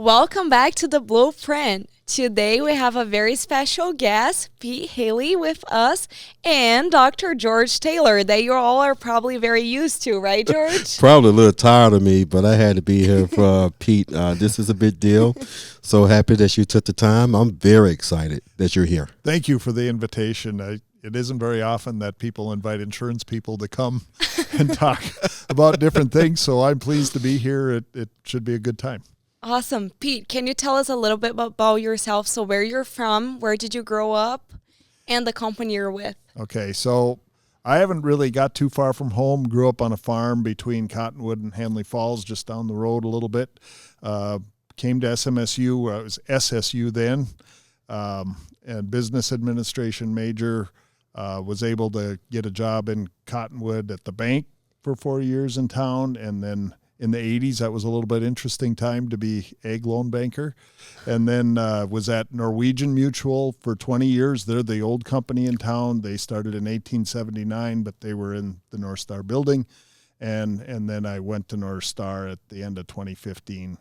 Welcome back to The Blueprint. Today we have a very special guest, Pete Hellie, with us, and Dr. George Taylor, that you all are probably very used to, right, George? Probably a little tired of me, but I had to be here for Pete. This is a big deal. So happy that you took the time. I'm very excited that you're here. Thank you for the invitation. It isn't very often that people invite insurance people to come and talk about different things, so I'm pleased to be here. It should be a good time. Awesome. Pete, can you tell us a little bit about yourself? So where you're from, where did you grow up, and the company you're with? Okay, so I haven't really got too far from home. Grew up on a farm between Cottonwood and Hellie Falls, just down the road a little bit. Came to SMSU. I was SSU then, and business administration major. Was able to get a job in Cottonwood at the bank for 4 years in town, and then in the 80s, that was a little bit interesting time to be ag loan banker. And then was at Norwegian Mutual for 20 years. They're the old company in town. They started in 1879, but they were in the North Star building. And then I went to North Star at the end of 2015.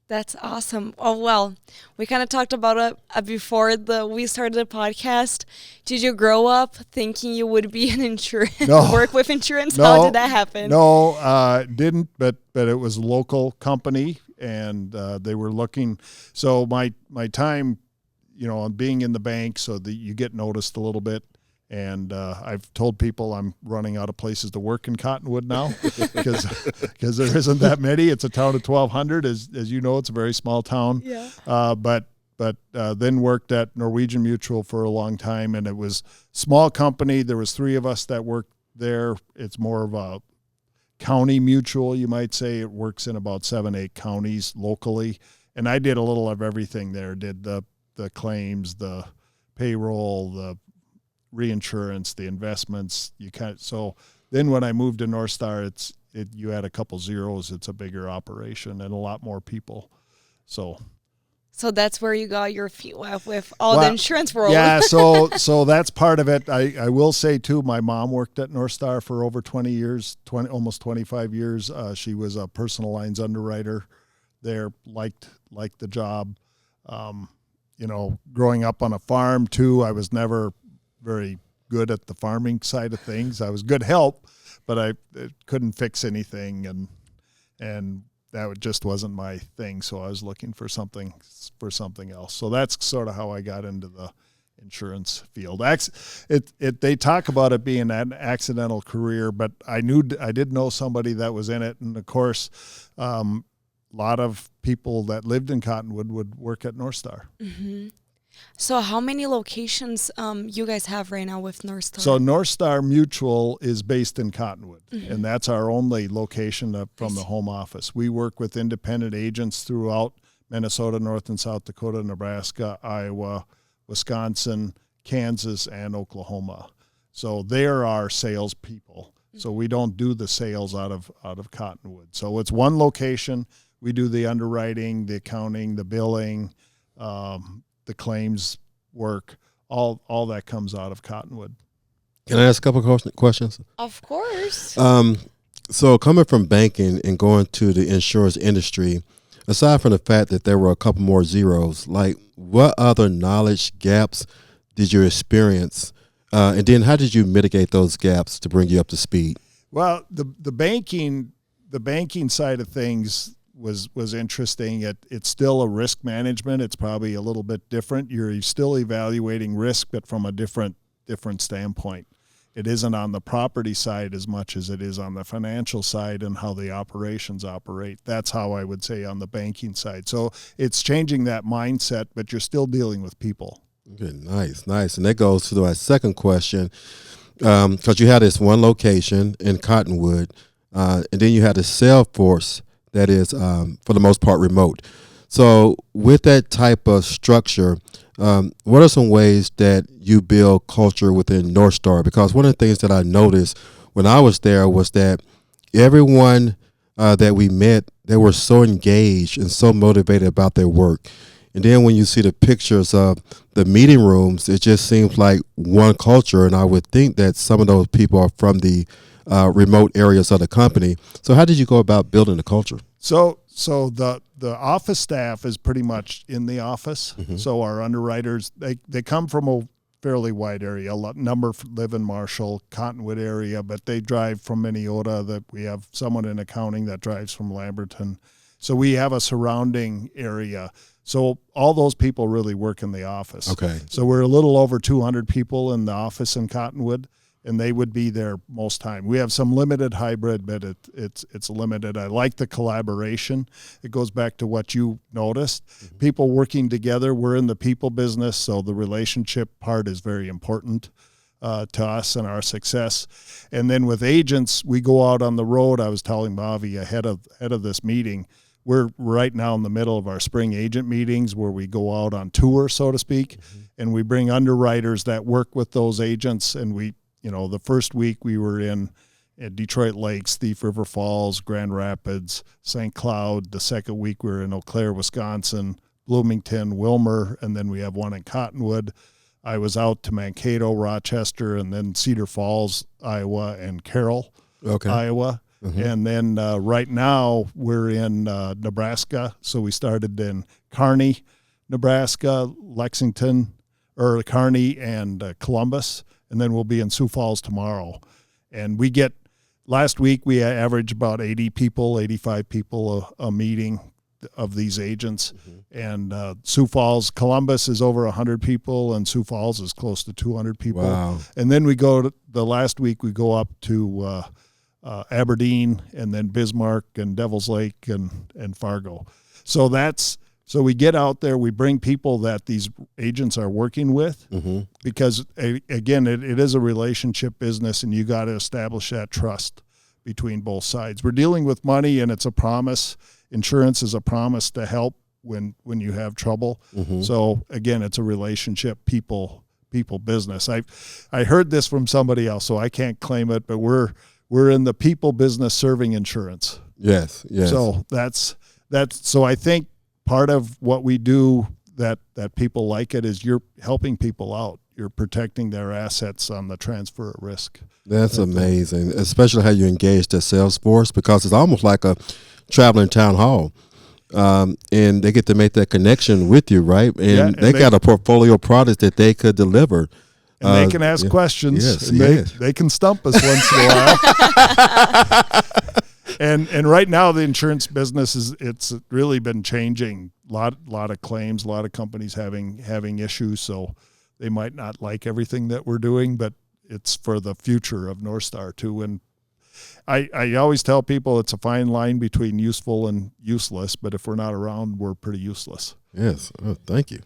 That's awesome. Oh, well, we kind of talked about it before we started the podcast. Did you grow up thinking you would be an insurance, work with insurance? No, How did that happen? No, didn't, but it was a local company, and they were looking. So my time, on being in the bank, so that you get noticed a little bit. And I've told people I'm running out of places to work in Cottonwood now because there isn't that many. It's a town of 1,200, as you know. It's a very small town. Yeah. But then worked at Norwegian Mutual for a long time, and it was small company. There was 3 of us that worked there. It's more of a county mutual, you might say. It works in about 7-8 counties locally, and I did a little of everything there. Did the claims, the payroll, the reinsurance, the investments. So then when I moved to North Star, you add a couple zeros, it's a bigger operation and a lot more people. So that's where you got your feet wet with all the insurance world. Yeah, so that's part of it. I will say too, my mom worked at North Star for over 20 years, almost 25 years. She was a personal lines underwriter there, liked the job. Growing up on a farm too, I was never very good at the farming side of things. I was good help, but I couldn't fix anything, and that just wasn't my thing. So I was looking for something else. So that's sort of how I got into the insurance field. They talk about it being an accidental career, but I did know somebody that was in it, and of course, a lot of people that lived in Cottonwood would work at North Star. Mm-hmm. So how many locations you guys have right now with North Star? So North Star Mutual is based in Cottonwood, and that's our only location from the home office. We work with independent agents throughout Minnesota, North and South Dakota, Nebraska, Iowa, Wisconsin, Kansas, and Oklahoma. So they're our sales people. So we don't do the sales out of Cottonwood. So it's one location. We do the underwriting, the accounting, the billing, the claims work, all that comes out of Cottonwood. Can I ask a couple of questions? Of course. So coming from banking and going to the insurance industry, aside from the fact that there were a couple more zeros, like what other knowledge gaps did you experience? And then how did you mitigate those gaps to bring you up to speed? Well, the banking side of things was interesting. It's still a risk management. It's probably a little bit different. You're still evaluating risk, but from a different standpoint. It isn't on the property side as much as it is on the financial side and how the operations operate. That's how I would say on the banking side. So it's changing that mindset, but you're still dealing with people. Okay, nice. And that goes to my second question, because you had this one location in Cottonwood, and then you had a sales force that is, for the most part, remote. So with that type of structure, what are some ways that you build culture within North Star? Because one of the things that I noticed when I was there was that everyone that we met, they were so engaged and so motivated about their work. And then when you see the pictures of the meeting rooms, it just seems like one culture. And I would think that some of those people are from the remote areas of the company. So how did you go about building the culture? So So the office staff is pretty much in the office. So our underwriters, they come from a fairly wide area. A number live in Marshall, Cottonwood area, but they drive from Minneota. That we have someone in accounting that drives from Lamberton. So we have a surrounding area. So all those people really work in the office. Okay. So we're a little over 200 people in the office in Cottonwood, and they would be there most time. We have some limited hybrid, but it's limited. I like the collaboration. It goes back to what you noticed. People working together. We're in the people business, so the relationship part is very important to us and our success. And then with agents, we go out on the road. I was telling Mavi ahead of this meeting, we're right now in the middle of our spring agent meetings where we go out on tour, so to speak, and we bring underwriters that work with those agents. And we, the first week we were in Detroit Lakes, Thief River Falls, Grand Rapids, St. Cloud. The second week we were in Eau Claire, Wisconsin, Bloomington, Wilmer, and then we have one in Cottonwood. I was out to Mankato, Rochester, and then Cedar Falls, Iowa, and Carroll, Iowa. And then right now we're in Nebraska. So we started in Kearney, Nebraska, Lexington, or Kearney and Columbus. And then we'll be in Sioux Falls tomorrow. And last week we averaged about 80 people, 85 people a meeting of these agents. And Sioux Falls, Columbus is over 100 people, and Sioux Falls is close to 200 people. Wow. And then the last week we go up to Aberdeen, and then Bismarck and Devil's Lake and Fargo. So we get out there, we bring people that these agents are working with, because again, it is a relationship business, and you got to establish that trust between both sides. We're dealing with money, and it's a promise. Insurance is a promise to help when you have trouble. So again, it's a relationship people business. I heard this from somebody else, so I can't claim it, but we're in the people business serving insurance. Yes. So that's so I think part of what we do that people like it is you're helping people out. You're protecting their assets on the transfer of risk. That's amazing, especially how you engage the sales force, because it's almost like a traveling town hall. And they get to make that connection with you, right? And they got a portfolio of products that they could deliver. And they can ask questions. Yes. They can stump us once in a while. And right now the insurance business it's really been changing. Lot of claims, a lot of companies having issues, so they might not like everything that we're doing, but it's for the future of North Star too. And I always tell people it's a fine line between useful and useless, but if we're not around, we're pretty useless. Yes. Oh, thank you.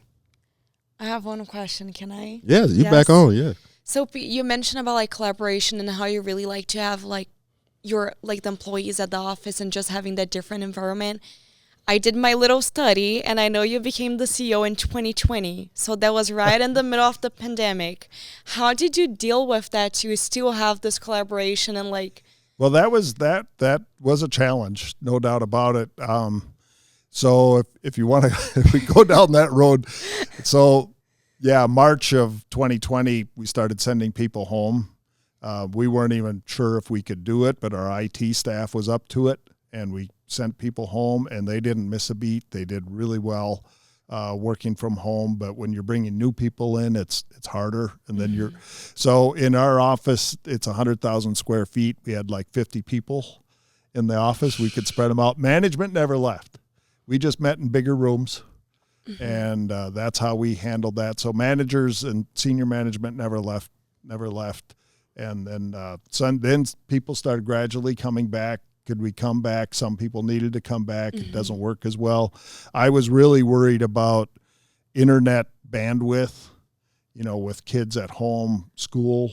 I have one question. Can I? Yes, back on. Yeah. So you mentioned about collaboration and how you really like to have your the employees at the office and just having that different environment. I did my little study, and I know you became the CEO in 2020. So that was right in the middle of the pandemic. How did you deal with that to still have this collaboration and Well, that was a challenge, no doubt about it. So if you want to, if we go down that road, so yeah, March of 2020, we started sending people home. We weren't even sure if we could do it, but our IT staff was up to it, and we sent people home, and they didn't miss a beat. They did really well working from home. But when you're bringing new people in, it's harder. And then so in our office, it's 100,000 square feet. We had 50 people in the office. We could spread them out. Management never left. We just met in bigger rooms, and that's how we handled that. So managers and senior management never left. And then people started gradually coming back. Could we come back? Some people needed to come back. It doesn't work as well. I was really worried about internet bandwidth, with kids at home, school,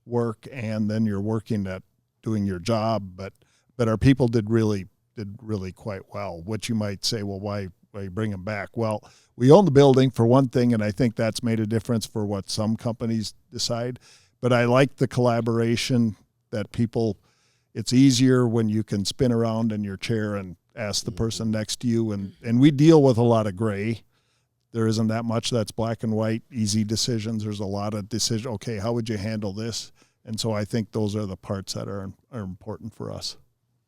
work, and then you're working at doing your job. But our people did really quite well, which you might say, well, why you bring them back? Well, we own the building for one thing, and I think that's made a difference for what some companies decide. But I like the collaboration that people, it's easier when you can spin around in your chair and ask the person next to you. And we deal with a lot of gray. There isn't that much that's black and white, easy decisions. There's a lot of decision. Okay, how would you handle this? And so I think those are the parts that are important for us.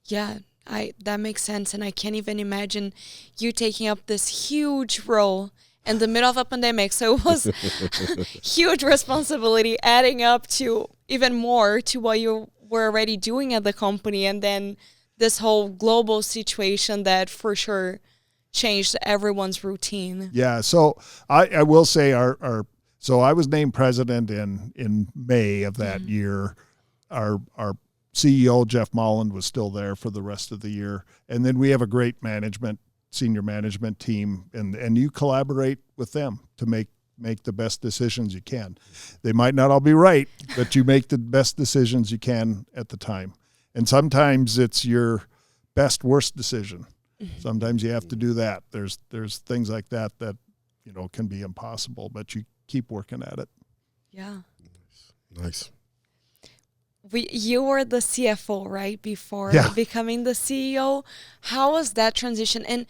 Yeah, That makes sense, and I can't even imagine you taking up this huge role in the middle of a pandemic. So it was huge responsibility, adding up to even more to what you were already doing at the company, and then this whole global situation that for sure changed everyone's routine. Yeah, so I will say so I was named president in May of that year. Our CEO, Jeff Molland, was still there for the rest of the year. And then we have a great senior management team, and you collaborate with them to make the best decisions you can. They might not all be right, but you make the best decisions you can at the time. And sometimes it's your best, worst decision. Sometimes you have to do that. There's things like that can be impossible, but you keep working at it. Yeah. Nice. You were the CFO, right, before becoming the CEO. How was that transition? And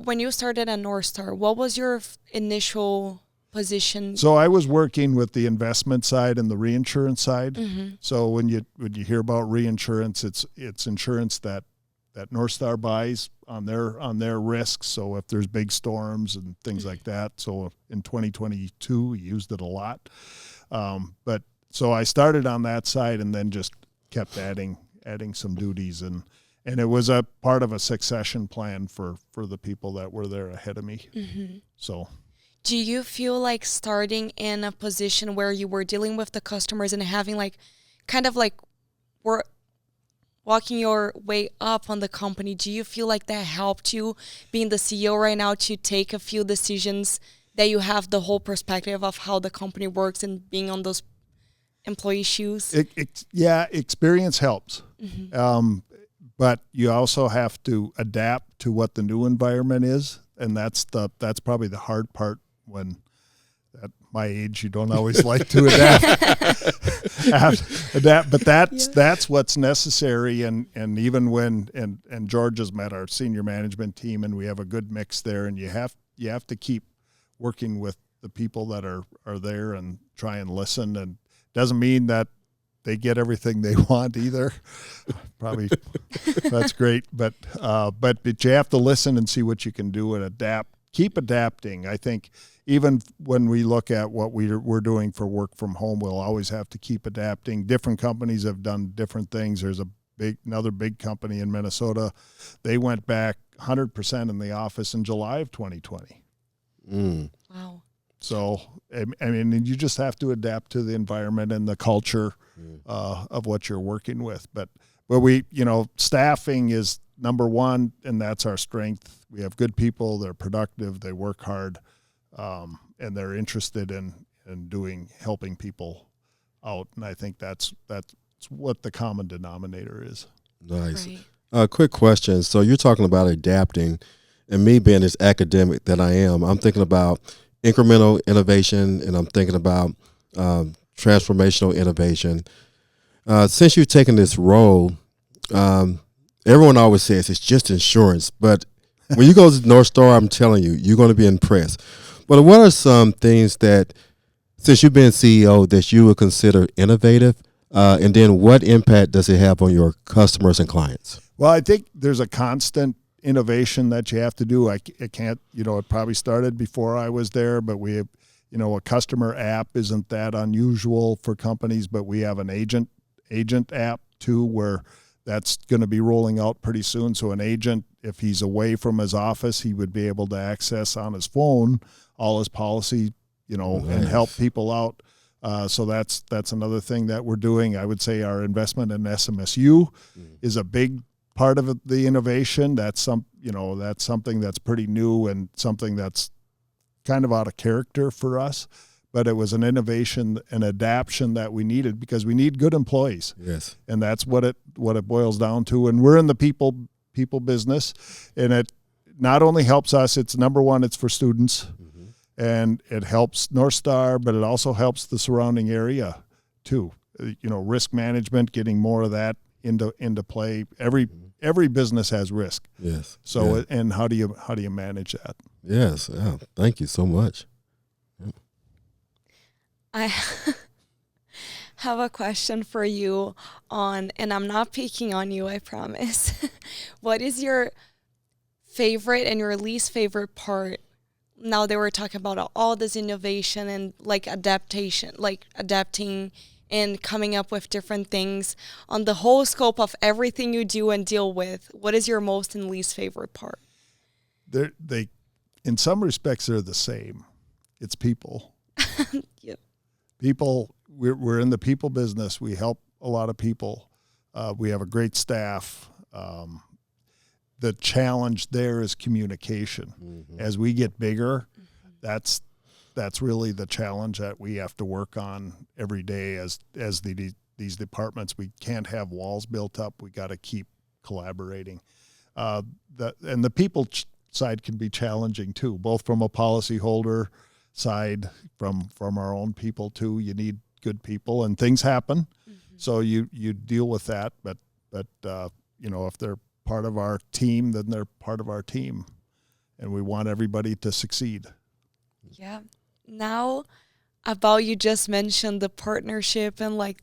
when you started at North Star, what was your initial position? So I was working with the investment side and the reinsurance side. So when you hear about reinsurance, it's insurance that North Star buys on their risks. So if there's big storms and things like that. So in 2022, we used it a lot. So I started on that side and then just kept adding some duties, and it was a part of a succession plan for the people that were there ahead of me. So do you feel like starting in a position where you were dealing with the customers and having walking your way up on the company, do you feel like that helped you being the CEO right now to take a few decisions that you have the whole perspective of how the company works and being on those employee shoes? Experience helps. But you also have to adapt to what the new environment is. And that's probably the hard part when at my age, you don't always like to adapt, but that's what's necessary. And even when George has met our senior management team, and we have a good mix there, and you have to keep working with the people that are there and try and listen. And doesn't mean that they get everything they want either. Probably that's great, but you have to listen and see what you can do and adapt. Keep adapting. I think even when we look at what we're doing for work from home, we'll always have to keep adapting. Different companies have done different things. There's another big company in Minnesota. They went back 100% in the office in July of 2020. Wow. So, I mean, you just have to adapt to the environment and the culture of what you're working with. But staffing is number one, and that's our strength. We have good people. They're productive. They work hard, and they're interested in helping people out. And I think that's what the common denominator is. Nice. Right. Quick question. So you're talking about adapting, and me being as academic that I am, I'm thinking about incremental innovation, and I'm thinking about transformational innovation. Since you've taken this role, everyone always says it's just insurance, but when you go to North Star, I'm telling you, you're going to be impressed. But what are some things that, since you've been CEO, that you would consider innovative, and then what impact does it have on your customers and clients? Well, I think there's a constant innovation that you have to do. It can't, it probably started before I was there, but we have, a customer app isn't that unusual for companies, but we have an agent app too, where that's going to be rolling out pretty soon. So an agent, if he's away from his office, he would be able to access on his phone all his policy, nice. And help people out. So that's another thing that we're doing. I would say our investment in SMSU is a big part of the innovation. That's something that's pretty new and something that's kind of out of character for us, but it was an innovation and adaptation that we needed because we need good employees. Yes. And that's what it boils down to. And we're in the people business, and it not only helps us, it's number one, it's for students, and it helps North Star, but it also helps the surrounding area too. Risk management, getting more of that into play. Every business has risk. Yes. So, and how do you manage that? Yes. Yeah. Thank you so much. I have a question for you on, and I'm not picking on you, I promise. What is your favorite and your least favorite part? Now they were talking about all this innovation and like adaptation, like adapting and coming up with different things on the whole scope of everything you do and deal with. What is your most and least favorite part? They, in some respects, they're the same. It's people. Yep. People, we're in the people business. We help a lot of people. We have a great staff. The challenge there is communication. Mm-hmm. As we get bigger, that's really the challenge that we have to work on every day as these departments. We can't have walls built up. We got to keep collaborating. And the people side can be challenging too, both from a policyholder side, from our own people too. You need good people, and things happen, so you deal with that. But if they're part of our team, then they're part of our team, and we want everybody to succeed. Yeah. Now, about you just mentioned the partnership and like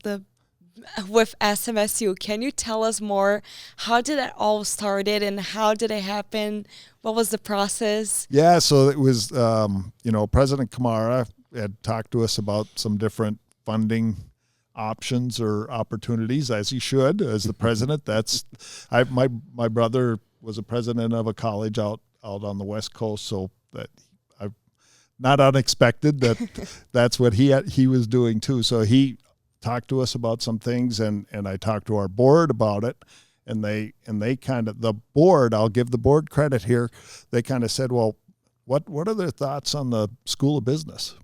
with SMSU. Can you tell us more? How did it all started and how did it happen? What was the process? Yeah, so it was, President Kamara had talked to us about some different funding options or opportunities, as he should, as the president. My brother was a president of a college out on the West Coast, so that not unexpected that's what he was doing too. So he talked to us about some things, and I talked to our board about it, and they kind of, the board, I'll give the board credit here, they kind of said, well, what are their thoughts on the School of Business?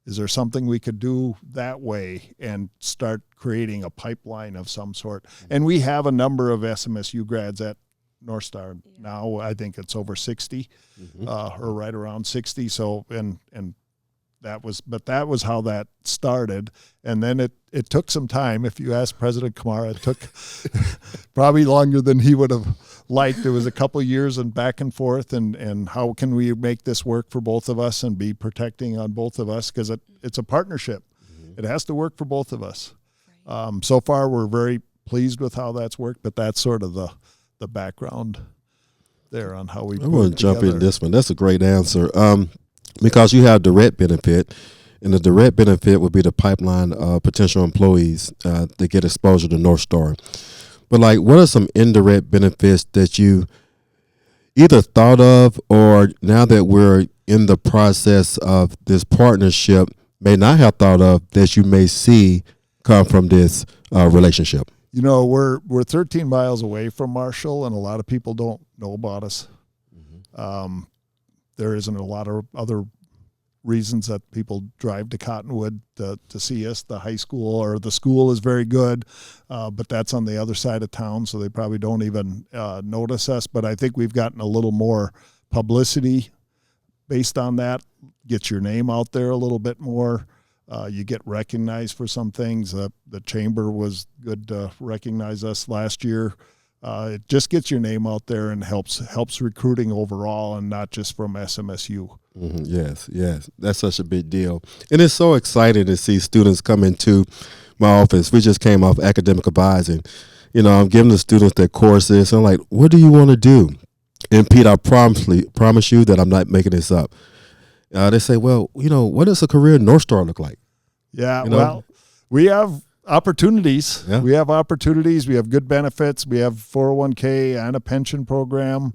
Is there something we could do that way and start creating a pipeline of some sort? And we have a number of SMSU grads at North Star now. I think it's over 60, or right around 60. So, and that was how that started. And then it took some time. If you ask President Kamara, it took probably longer than he would have liked. It was a couple of years and back and forth, and how can we make this work for both of us and be protecting on both of us, because it's a partnership. It has to work for both of us. Right. So far, we're very pleased with how that's worked, but that's sort of the background there on how we put it together. I want to jump in this one. That's a great answer. Because you have direct benefit, and the direct benefit would be the pipeline of potential employees that get exposure to North Star. But like, what are some indirect benefits that you either thought of, or now that we're in the process of this partnership, may not have thought of, that you may see come from this relationship? We're 13 miles away from Marshall, and a lot of people don't know about us. There isn't a lot of other reasons that people drive to Cottonwood to see us. The high school or the school is very good, but that's on the other side of town, so they probably don't even notice us. But I think we've gotten a little more publicity based on that. Get your name out there a little bit more. You get recognized for some things. The chamber was good to recognize us last year. It just gets your name out there and helps recruiting overall, and not just from SMSU. Yes, that's such a big deal, and it's so exciting to see students come into my office. We just came off academic advising. I'm giving the students their courses, and I'm like, "What do you want to do?" And Pete, I promise you that I'm not making this up. They say, "Well, what does a career in North Star look like?" Yeah, well, we have opportunities. Yeah. We have opportunities. We have good benefits. We have 401k and a pension program.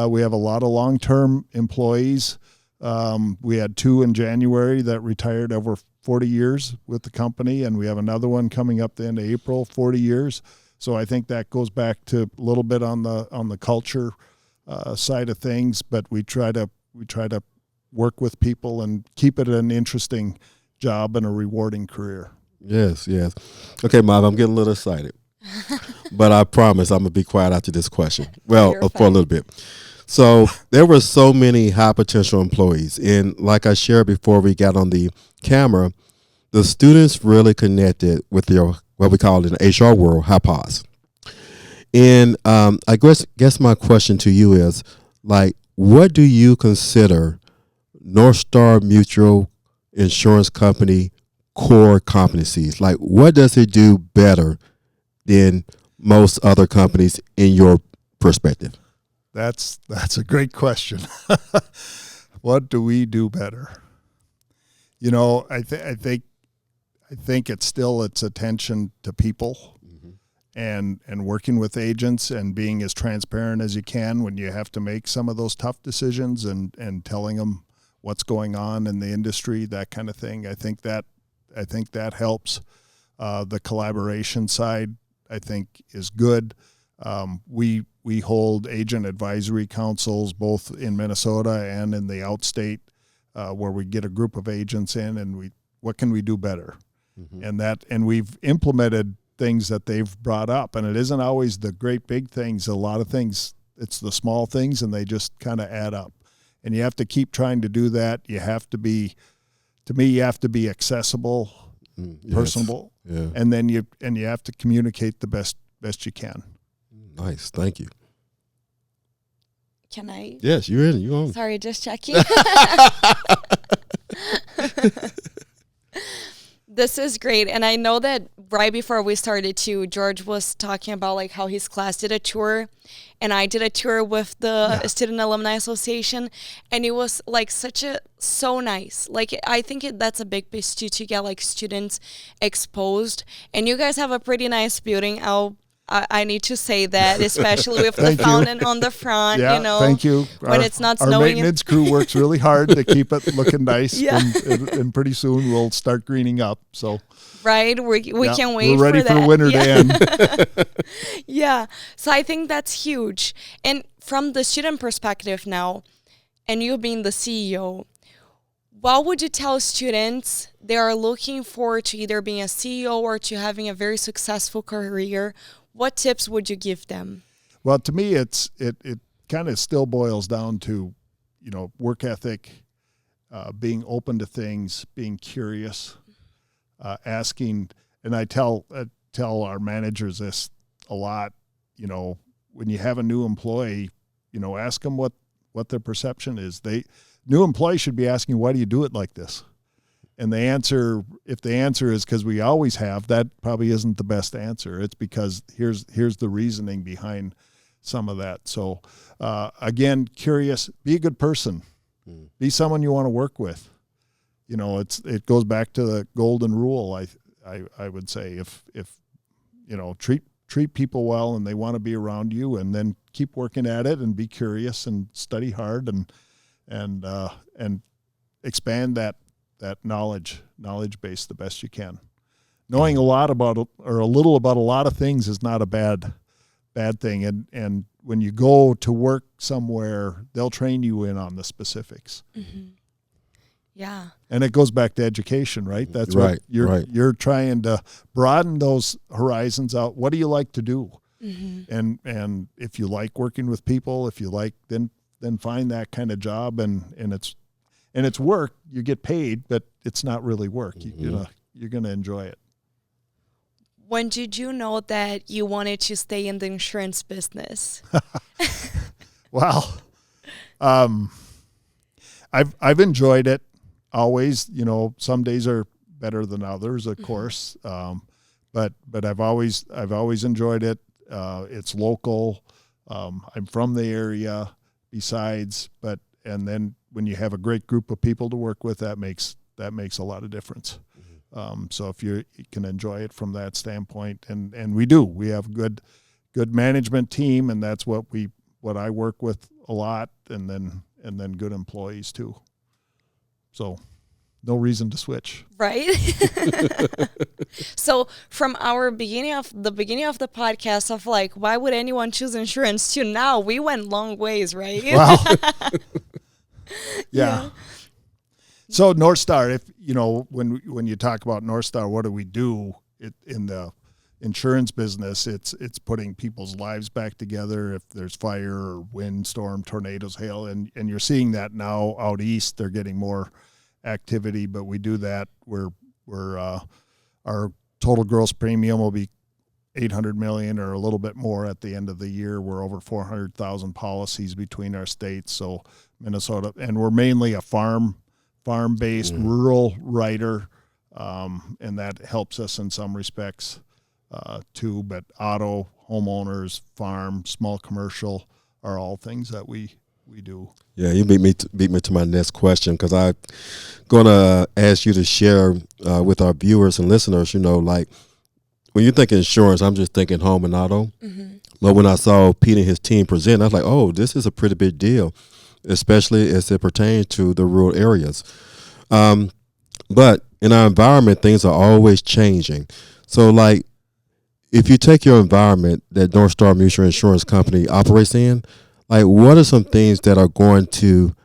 We have a lot of long-term employees. We had 2 in January that retired over 40 years with the company, and we have another one coming up the end of April, 40 years. So I think that goes back to a little bit on the culture side of things, but we try to work with people and keep it an interesting job and a rewarding career. Yes. Okay, Mav, I'm getting a little excited, but I promise I'm going to be quiet after this question. Well, for a little bit. So there were so many high potential employees, and like I shared before we got on the camera, the students really connected with your, what we call in the HR world, high pos. And I guess my question to you is, like, what do you consider North Star Mutual Insurance Company core competencies? Like, what does it do better than most other companies in your perspective? That's a great question. What do we do better? You know, I think it's still its attention to people, and working with agents and being as transparent as you can when you have to make some of those tough decisions, and telling them what's going on in the industry, that kind of thing. I think that helps. The collaboration side, I think, is good. We hold agent advisory councils both in Minnesota and in the outstate, where we get a group of agents in, and what can we do better? And we've implemented things that they've brought up, and it isn't always the great big things. A lot of things, it's the small things, and they just kind of add up. And you have to keep trying to do that. You have to be accessible, personable, and then you have to communicate the best you can. Nice, thank you. Can I? Yes, you're in. You're on. Sorry, just checking. This is great. And I know that right before we started too, George was talking about like how his class did a tour, and I did a tour with the Student Alumni Association, and it was like so nice. Like, I think that's a big piece too, to get like students exposed. And you guys have a pretty nice building. I need to say that, especially with the fountain on the front, you know. Thank you. When it's not snowing. Our maintenance crew works really hard to keep it looking nice, and pretty soon we'll start greening up. So, right, we can't wait. We're ready for winter to end. Yeah, so I think that's huge. And from the student perspective now, and you being the CEO, what would you tell students they are looking for to either being a CEO or to having a very successful career? What tips would you give them? Well, to me, it kind of still boils down to, you know, work ethic, being open to things, being curious, asking. And I tell our managers this a lot. You know, when you have a new employee, you know, ask them what their perception is. New employees should be asking, why do you do it like this? And if the answer is because we always have, that probably isn't the best answer. It's because here's the reasoning behind some of that. So again, curious, be a good person, be someone you want to work with. You know, it goes back to the golden rule. I would say if you know, treat people well and they want to be around you, and then keep working at it and be curious and study hard and expand that knowledge base the best you can. Knowing a lot about, or a little about a lot of things, is not a bad thing. And when you go to work somewhere, they'll train you in on the specifics. Mm-hmm. Yeah. And it goes back to education, right? That's right. You're trying to broaden those horizons out. What do you like to do? Mm-hmm. And if you like working with people, if you like, then find that kind of job, and it's work. You get paid, but it's not really work. You're gonna enjoy it. When did you know that you wanted to stay in the insurance business? Well, I've enjoyed it always. You know, some days are better than others, of course. But I've always enjoyed it. It's local. I'm from the area. Besides, and then when you have a great group of people to work with, that makes a lot of difference. So if you can enjoy it from that standpoint, and we have good management team, and that's what I work with a lot, and then good employees too. So no reason to switch. Right. So from the beginning of the podcast of like, why would anyone choose insurance, to now we went long ways, right? Wow. Yeah. So North Star, if you know, when you talk about North Star, what do we do in the insurance business? It's putting people's lives back together. If there's fire or wind, storm, tornadoes, hail, and you're seeing that now out east, they're getting more activity, but we do that. We're our total gross premium will be $800 million or a little bit more at the end of the year. We're over 400,000 policies between our states. So Minnesota, and we're mainly a farm-based rural writer. and that helps us in some respects too. But auto, homeowners, farm, small commercial are all things that we do. Yeah, you beat me to my next question, because I'm going to ask you to share with our viewers and listeners, like when you think insurance, I'm just thinking home and auto. Mm-hmm. But when I saw Pete and his team present, I was like, oh, this is a pretty big deal, especially as it pertains to the rural areas. But in our environment, things are always changing. So, like, if you take your environment that North Star Mutual Insurance Company operates in, like, what are some things that are going to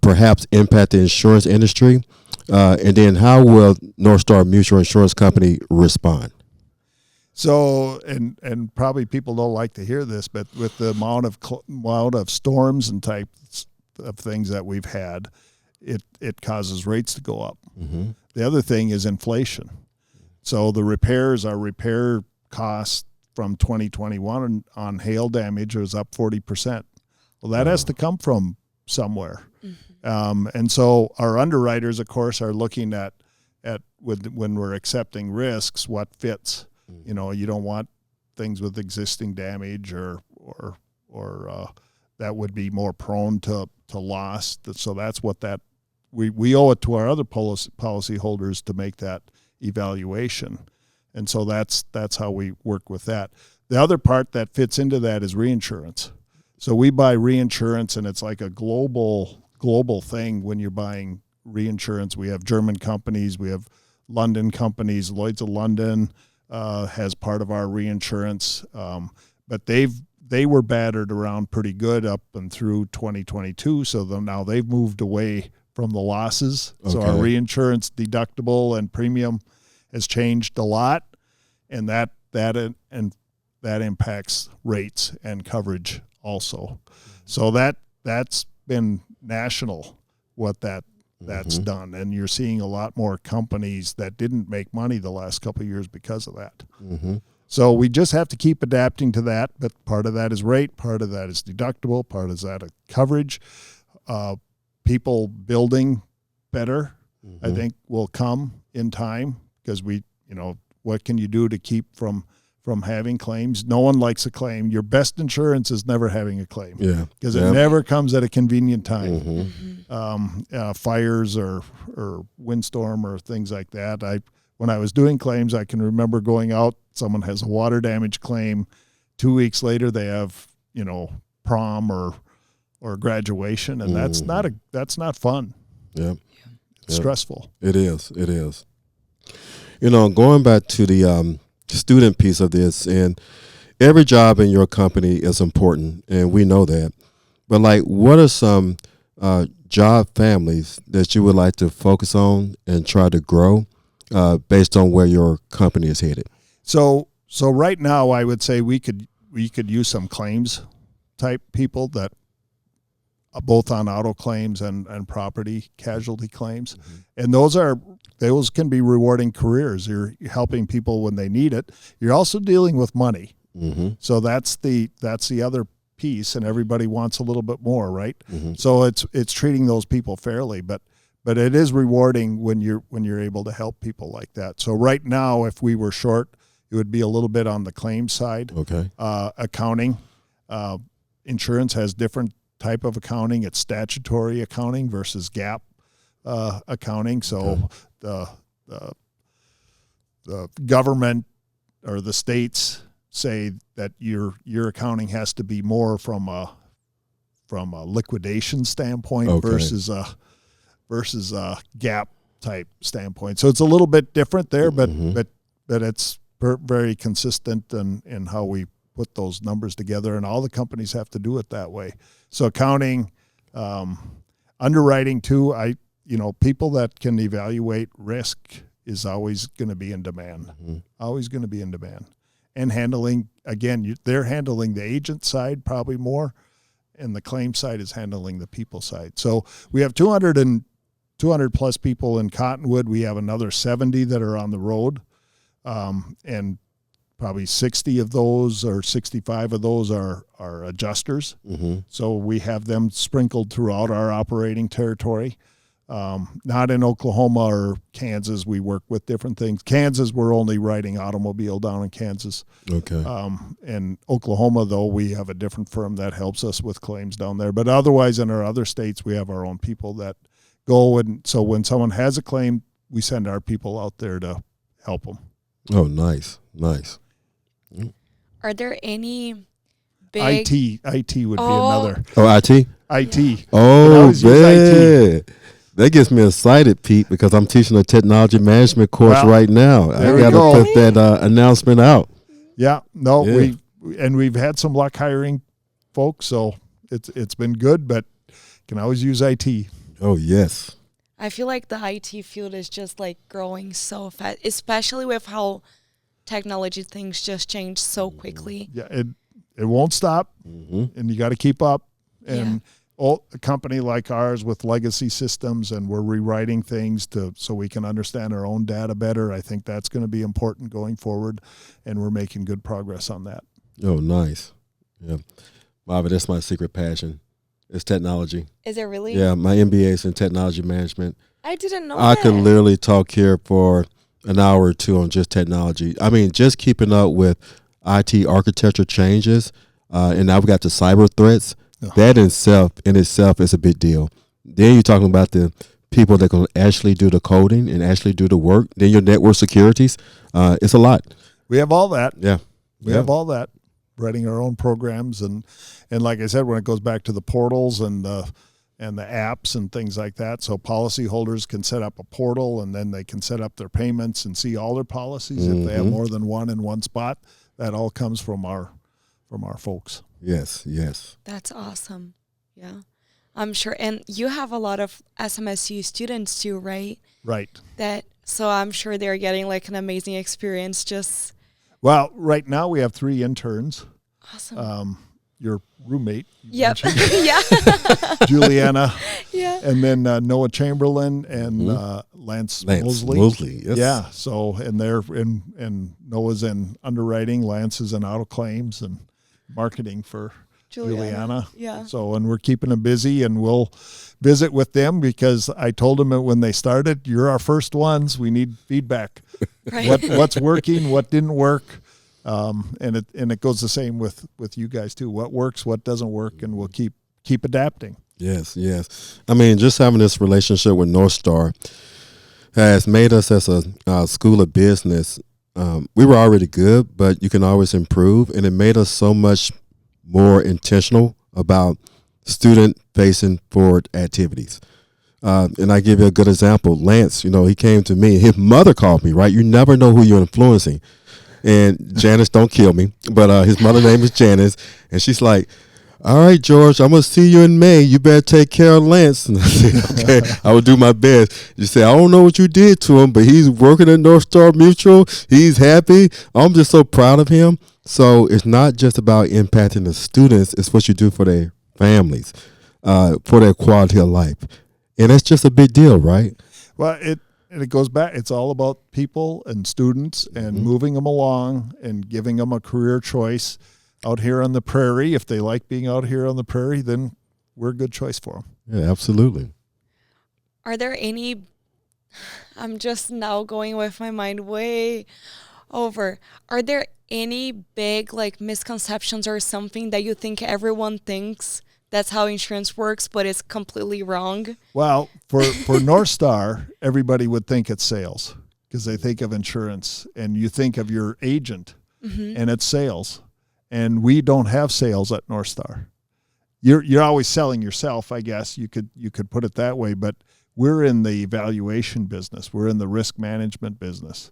perhaps impact the insurance industry? And then how will North Star Mutual Insurance Company respond? So, and probably people don't like to hear this, but with the amount of storms and types of things that we've had, it causes rates to go up. Mm-hmm. The other thing is inflation. So the repair costs from 2021 on hail damage was up 40%. Well, that has to come from somewhere. Mm-hmm. And so our underwriters, of course, are looking at when we're accepting risks, what fits. Mm-hmm. You don't want things with existing damage or that would be more prone to loss. So that's what we owe it to our other policy holders to make that evaluation. And so that's how we work with that. The other part that fits into that is reinsurance. So we buy reinsurance, and it's like a global thing when you're buying reinsurance. We have German companies, we have London companies. Lloyd's of London has part of our reinsurance, but they were battered around pretty good up and through 2022. So now they've moved away from the losses. Okay. So our reinsurance deductible and premium has changed a lot, and that impacts rates and coverage also. So that's been national what that's mm-hmm. done, and you're seeing a lot more companies that didn't make money the last couple of years because of that. Mm-hmm. So we just have to keep adapting to that, but part of that is rate, part of that is deductible, part of that is coverage. People building better, mm-hmm. I think, will come in time, because what can you do to keep from having claims? No one likes a claim. Your best insurance is never having a claim. Yeah, because it never comes at a convenient time. Mm-hmm. Fires or windstorm or things like that. When I was doing claims, I can remember going out. Someone has a water damage claim. 2 weeks later, they have prom or graduation, and mm-hmm. that's not fun. Yeah, it's stressful. It is. Going back to the student piece of this, and every job in your company is important, and we know that. But like, what are some job families that you would like to focus on and try to grow based on where your company is headed? So right now, I would say we could use some claims type people that both on auto claims and property casualty claims, mm-hmm. and those can be rewarding careers. You're helping people when they need it. You're also dealing with money. Mm-hmm. So that's the other piece, and everybody wants a little bit more, right? Mm-hmm. So it's treating those people fairly, but it is rewarding when you're able to help people like that. So right now, if we were short, it would be a little bit on the claims side. Okay. Accounting, insurance has different type of accounting. It's statutory accounting versus GAAP accounting. So the government or the states say that your accounting has to be more from a liquidation standpoint versus a GAAP type standpoint. So it's a little bit different there, but mm-hmm. but it's very consistent in how we put those numbers together, and all the companies have to do it that way. So accounting, underwriting too. People that can evaluate risk is always going to be in demand. Mm-hmm. Always going to be in demand. And handling, again, they're handling the agent side probably more, and the claim side is handling the people side. So we have 200 plus people in Cottonwood. We have another 70 that are on the road, and probably 60 of those or 65 of those are adjusters. Mm-hmm. So we have them sprinkled throughout our operating territory. Not in Oklahoma or Kansas. We work with different things. Kansas, we're only writing automobile down in Kansas. Okay. In Oklahoma, though, we have a different firm that helps us with claims down there. But otherwise, in our other states, we have our own people that go. And so when someone has a claim, we send our people out there to help them. Oh, nice. Nice. Are there any big IT would be another. Oh, IT? IT. Yeah. Oh, use IT. man. That gets me excited, Pete, because I'm teaching a technology management course Well, right now. I we got go. to put that announcement out. Yeah. No, Yeah. we've had some luck hiring folks, so it's been good, but can always use IT. Oh, yes. I feel like the IT field is just like growing so fast, especially with how technology things just change so quickly. Yeah, it won't stop, and you got to keep up. And a company like ours with legacy systems, and we're rewriting things so we can understand our own data better. I think that's going to be important going forward, and we're making good progress on that. Oh, nice. Yeah. Marvin, that's my secret passion. It's technology. Is it really? Yeah, my MBA is in technology management. I didn't know I that. could literally talk here for an hour or two on just technology. I mean, just keeping up with IT architecture changes, and now we got the cyber threats. That in itself is a big deal. Then you're talking about the people that can actually do the coding and actually do the work. Then your network securities. It's a lot. We have all that. Yeah. We have all that. Writing our own programs, and like I said, when it goes back to the portals and the apps and things like that, so policyholders can set up a portal, and then they can set up their payments and see all their policies if they have more than one in one spot. That all comes from our folks. Yes, yes. That's awesome. Yeah. I'm sure. And you have a lot of SMSU students too, right? Right. So I'm sure they're getting like an amazing experience just. Well, right now we have 3 interns. Awesome. Your roommate. Yep. Yeah. Juliana. Yeah. And then Noah Chamberlain and Lance Mosley. Yes. Yeah. So, and they're and Noah's in underwriting, Lance is in auto claims and marketing for Juliana. Yeah. So, and we're keeping them busy, and we'll visit with them because I told them when they started, you're our first ones. We need feedback. Right. What's working, what didn't work. And it goes the same with you guys too. What works, what doesn't work, and we'll keep adapting. Yes, yes. I mean, just having this relationship with North Star has made us as a school of business. We were already good, but you can always improve, and it made us so much more intentional about student-facing forward activities. And I give you a good example. Lance, he came to me. His mother called me, right? You never know who you're influencing. And Janice, don't kill me, but his mother's name is Janice, and she's like, all right, George, I'm going to see you in May. You better take care of Lance. And I said, okay, I will do my best. You say, I don't know what you did to him, but he's working at North Star Mutual. He's happy. I'm just so proud of him. So it's not just about impacting the students. It's what you do for their families, for their quality of life. And that's just a big deal, right? Well, it goes back. It's all about people and students and moving them along and giving them a career choice out here on the prairie. If they like being out here on the prairie, then we're a good choice for them. Yeah, absolutely. Are there any, I'm just now going with my mind way over. Are there any big like misconceptions or something that you think everyone thinks that's how insurance works, but it's completely wrong? Well, for North Star, everybody would think it's sales because they think of insurance, and you think of your agent and it's sales. And we don't have sales at North Star. You're always selling yourself, I guess you could put it that way, but we're in the valuation business. We're in the risk management business.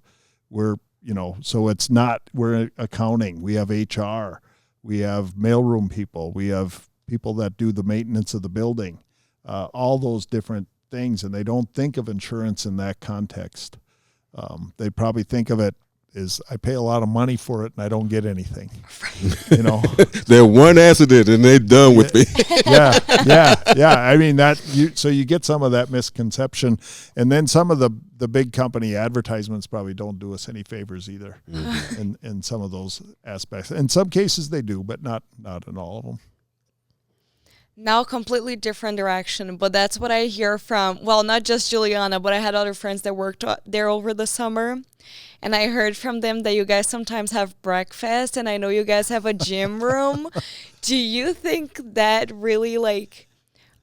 So it's not, we're accounting. We have HR. We have mailroom people. We have people that do the maintenance of the building, all those different things. And they don't think of insurance in that context. They probably think of it as I pay a lot of money for it and I don't get anything. They're one accident and they're done with me. Yeah. I mean so you get some of that misconception, and then some of the big company advertisements probably don't do us any favors either in some of those aspects. In some cases they do, but not in all of them. now completely different direction, but that's what I hear from, well, not just Juliana, but I had other friends that worked there over the summer, and I heard from them that you guys sometimes have breakfast, and I know you guys have a gym room. Do you think that really, like,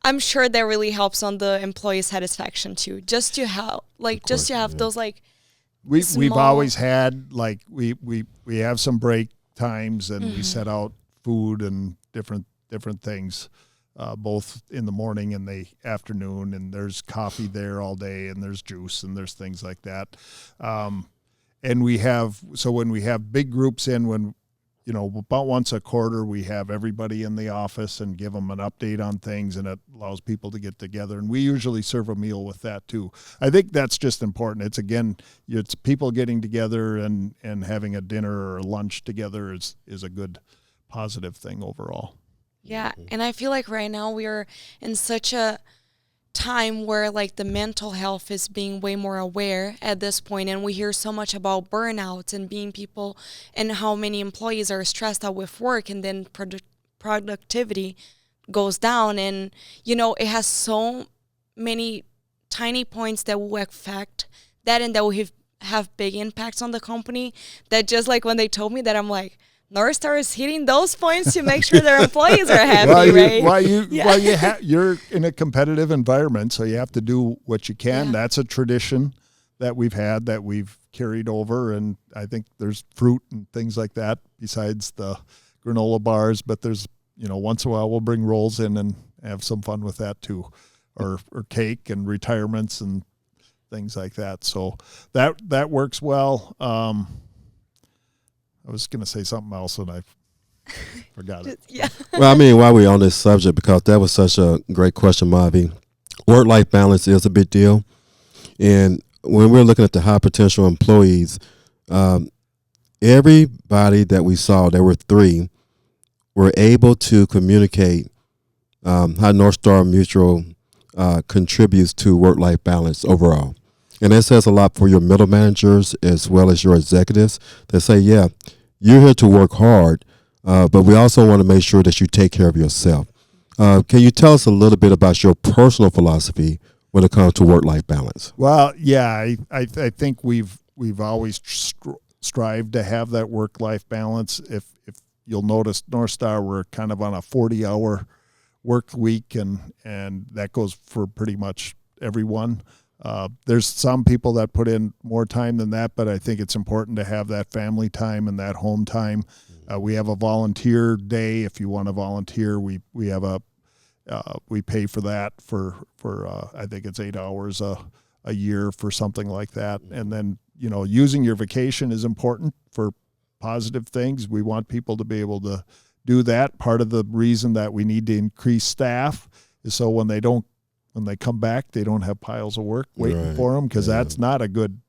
I'm sure that really helps on the employee satisfaction too, just to have, like, just to have those, like, we've always had, like, we have some break times, and we set out food and different things, both in the morning and the afternoon, and there's coffee there all day, and there's juice, and there's things like that. And when we have big groups in, when, about once a quarter, we have everybody in the office and give them an update on things, and it allows people to get together. And we usually serve a meal with that too. I think that's just important. It's people getting together and having a dinner or lunch together is a good positive thing overall. Yeah, and I feel like right now we are in such a time where, like, the mental health is being way more aware at this point, and we hear so much about burnout and being people, and how many employees are stressed out with work, and then productivity goes down, and it has so many tiny points that will affect that, and that will have big impacts on the company, that just like when they told me that, I'm like, North Star is hitting those points to make sure their employees are happy, right? You're in a competitive environment, so you have to do what you can. Yeah. That's a tradition that we've had, that we've carried over, and I think there's fruit and things like that besides the granola bars, but there's, once in a while we'll bring rolls in and have some fun with that too, or cake and retirements and things like that. So that works well. I was going to say something else, and I forgot it. Yeah. Well, I mean, while we're on this subject, because that was such a great question, Mavi, work-life balance is a big deal. And when we're looking at the high potential employees, everybody that we saw, there were 3, were able to communicate how North Star Mutual contributes to work-life balance overall. And that says a lot for your middle managers as well as your executives. They say, yeah, you're here to work hard, but we also want to make sure that you take care of yourself. Can you tell us a little bit about your personal philosophy when it comes to work-life balance? Well, yeah, I think we've always strived to have that work-life balance. If you'll notice, North Star, we're kind of on a 40-hour work week, and that goes for pretty much everyone. There's some people that put in more time than that, but I think it's important to have that family time and that home time. We have a volunteer day. If you want to volunteer, we have we pay for that for I think it's 8 hours a year for something like that. And then, using your vacation is important for positive things. We want people to be able to do that. Part of the reason that we need to increase staff is so when they come back, they don't have piles of work waiting for them, because that's not a good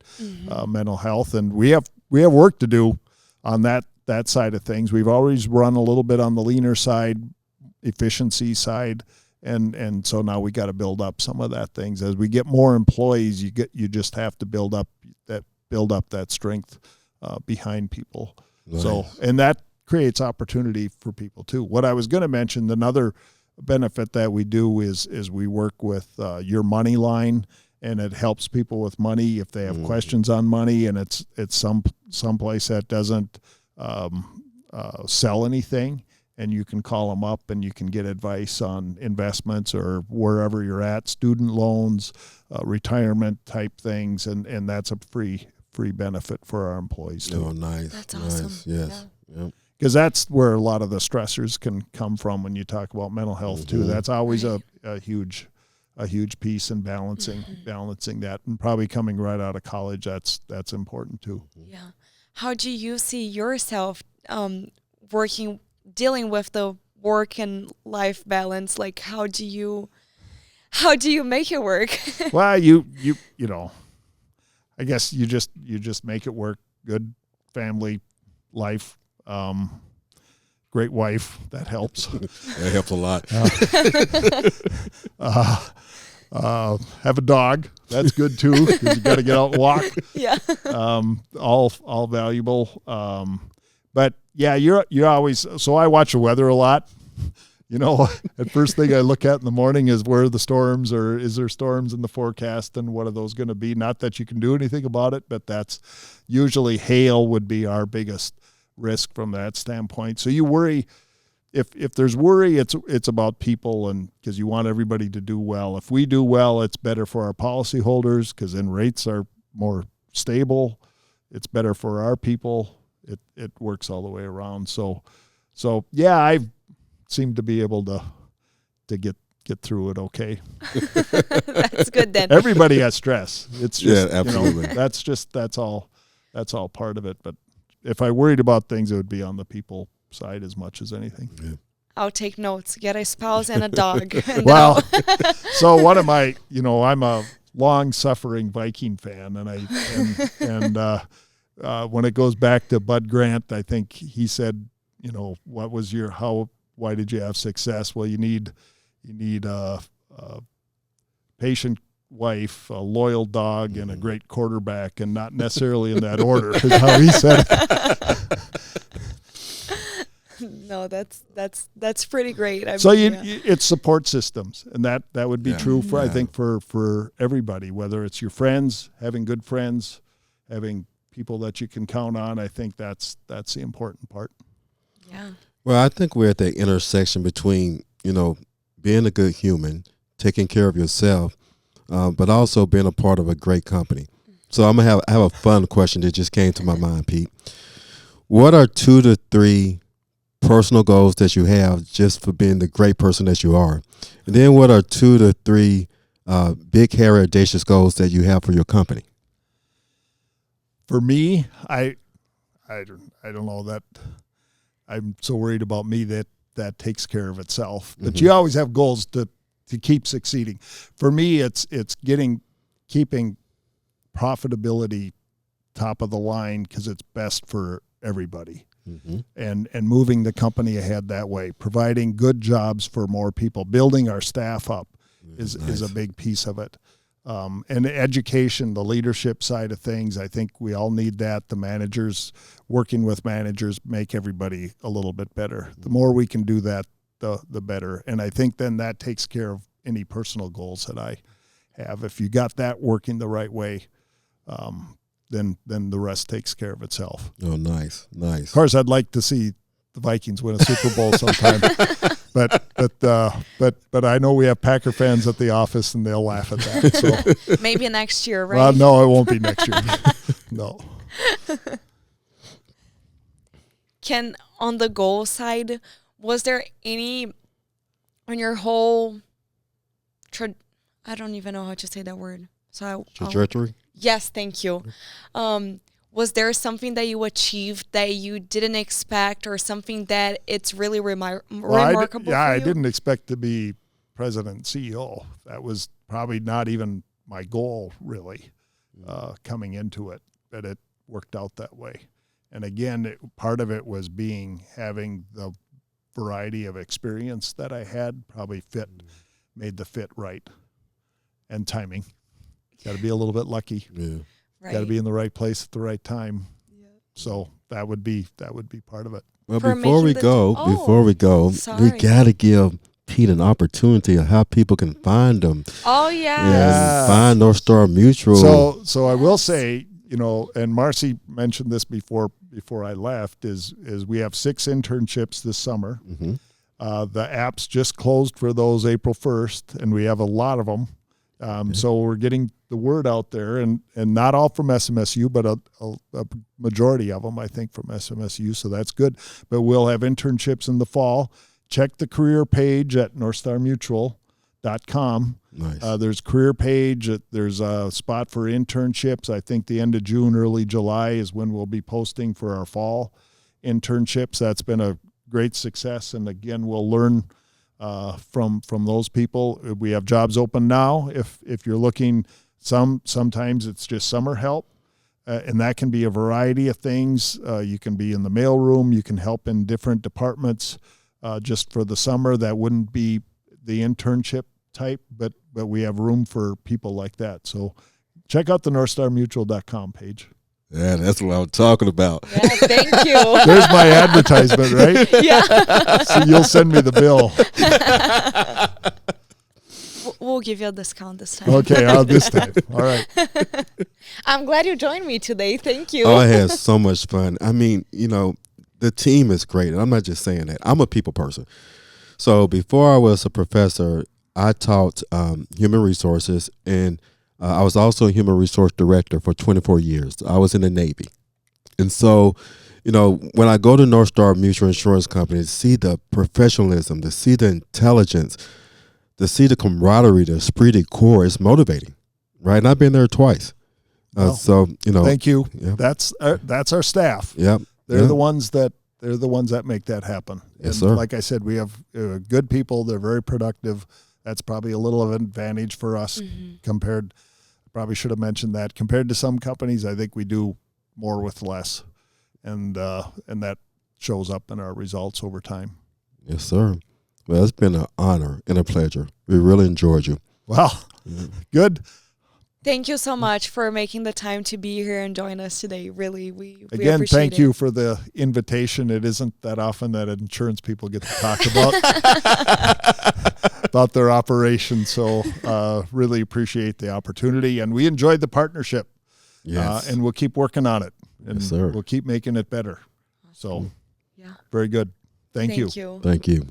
mental health. And we have work to do on that side of things. We've always run a little bit on the leaner side, efficiency side, and so now we got to build up some of that things. As we get more employees, you just have to build up that strength behind people. Nice. So, and that creates opportunity for people too. What I was going to mention, another benefit that we do is we work with Your Money line, and it helps people with money if they have questions on money, and it's some place that doesn't sell anything, and you can call them up and you can get advice on investments or wherever you're at, student loans, retirement type things, and that's a free benefit for our employees too. Oh, nice. That's awesome. Nice. Yes. Yeah. Yep. Because that's where a lot of the stressors can come from when you talk about mental health too. That's always a huge piece in balancing that, and probably coming right out of college, that's important too. Yeah. How do you see yourself dealing with the work and life balance? Like, how do you make it work? Well, you I guess you just make it work. Good family life. Great wife, that helps. That helps a lot. Have a dog, that's good too, because you got to get out and walk. Yeah. All valuable. But yeah, you're always. So I watch the weather a lot, at first thing I look at in the morning is where are the storms, or is there storms in the forecast, and what are those going to be? Not that you can do anything about it, but that's usually hail would be our biggest risk from that standpoint. So you worry. If there's worry, it's about people, and because you want everybody to do well. If we do well, it's better for our policyholders because then rates are more stable. It's better for our people. It works all the way around. So yeah, I seem to be able to get through it okay. That's good then. Everybody has stress. It's just, absolutely. That's all part of it. But if I worried about things, it would be on the people side as much as anything. Yeah. I'll take notes. Get a spouse and a dog. Well, so one of my, I'm a long-suffering Viking fan, and when it goes back to Bud Grant, I think he said, why did you have success? Well, you need a patient wife, a loyal dog, and a great quarterback, and not necessarily in that order is how he said it. No, that's pretty great. It's support systems, and that would be true for I think for everybody, whether it's your friends, having good friends, having people that you can count on. I think that's the important part. Yeah. Well, I think we're at the intersection between being a good human, taking care of yourself, but also being a part of a great company. So I have a fun question that just came to my mind, Pete. What are 2 to 3 personal goals that you have just for being the great person that you are? And then what are 2 to 3 big, hairy, audacious goals that you have for your company? For me, I don't know that I'm so worried about me that takes care of itself. But you always have goals to keep succeeding. For me, it's keeping profitability top of the line because it's best for everybody. And moving the company ahead that way, providing good jobs for more people, building our staff up is a big piece of it. And education, the leadership side of things, I think we all need that. The managers, working with managers, make everybody a little bit better. The more we can do that, the better. And I think then that takes care of any personal goals that I have. If you got that working the right way, then the rest takes care of itself. Oh, nice. Of course, I'd like to see the Vikings win a Super Bowl sometime, but I know we have Packer fans at the office, and they'll laugh at that. So maybe next year, right? Well, no, it won't be next year. No. Ken, on the goal side, was there any on your whole? I don't even know how to say that word. So trajectory. Yes, thank you. Was there something that you achieved that you didn't expect, or something that it's really remarkable for you? I didn't expect to be president and CEO. That was probably not even my goal, really, coming into it, but it worked out that way. And again, part of it was having the variety of experience that I had probably made the fit right, and timing. Got to be a little bit lucky. Yeah. Right. Got to be in the right place at the right time. Yeah. So that would be part of it. Well, before we go, we got to give Pete an opportunity of how people can find them. Oh yeah. Find North Star Mutual. So I will say, and Marcy mentioned this before I left, is we have 6 internships this summer. The apps just closed for those April 1st, and we have a lot of them. So we're getting the word out there, and not all from SMSU, but a majority of them, I think, from SMSU. So that's good. But we'll have internships in the fall. Check the career page at northstarmutual.com. Nice. There's career page. There's a spot for internships. I think the end of June, early July is when we'll be posting for our fall internships. That's been a great success. And again, we'll learn from those people. We have jobs open now. If you're looking, sometimes it's just summer help, and that can be a variety of things. You can be in the mailroom. You can help in different departments just for the summer. That wouldn't be the internship type, but we have room for people like that. So check out the northstarmutual.com page. Yeah, that's what I'm talking about. Yeah, thank you. There's my advertisement, right? Yeah. So you'll send me the bill. We'll give you a discount this time. Okay, this time. All right. I'm glad you joined me today. Thank you. Oh, I had so much fun. I mean, the team is great. And I'm not just saying that. I'm a people person. So before I was a professor, I taught human resources, and I was also a human resource director for 24 years. I was in the Navy. And so, when I go to North Star Mutual Insurance Company to see the professionalism, to see the intelligence, to see the camaraderie, the esprit de corps, it's motivating, right? And I've been there twice. Thank you. Yeah. That's our staff. Yeah. They're the ones that make that happen. Yes, and sir. like I said, we have good people. They're very productive. That's probably a little of an advantage for us compared. Probably should have mentioned that. Compared to some companies, I think we do more with less, and that shows up in our results over time. Yes, sir. Well, it's been an honor and a pleasure. We really enjoyed you. Wow. Good. Thank you so much for making the time to be here and join us today. Really, we Again, appreciate thank it. you for the invitation. It isn't that often that insurance people get to talk about their operation. So really appreciate the opportunity. And we enjoyed the partnership. Yes. And we'll keep working on it. And Yes, sir. we'll keep making it better. So Yeah. very good. Thank you. Thank you.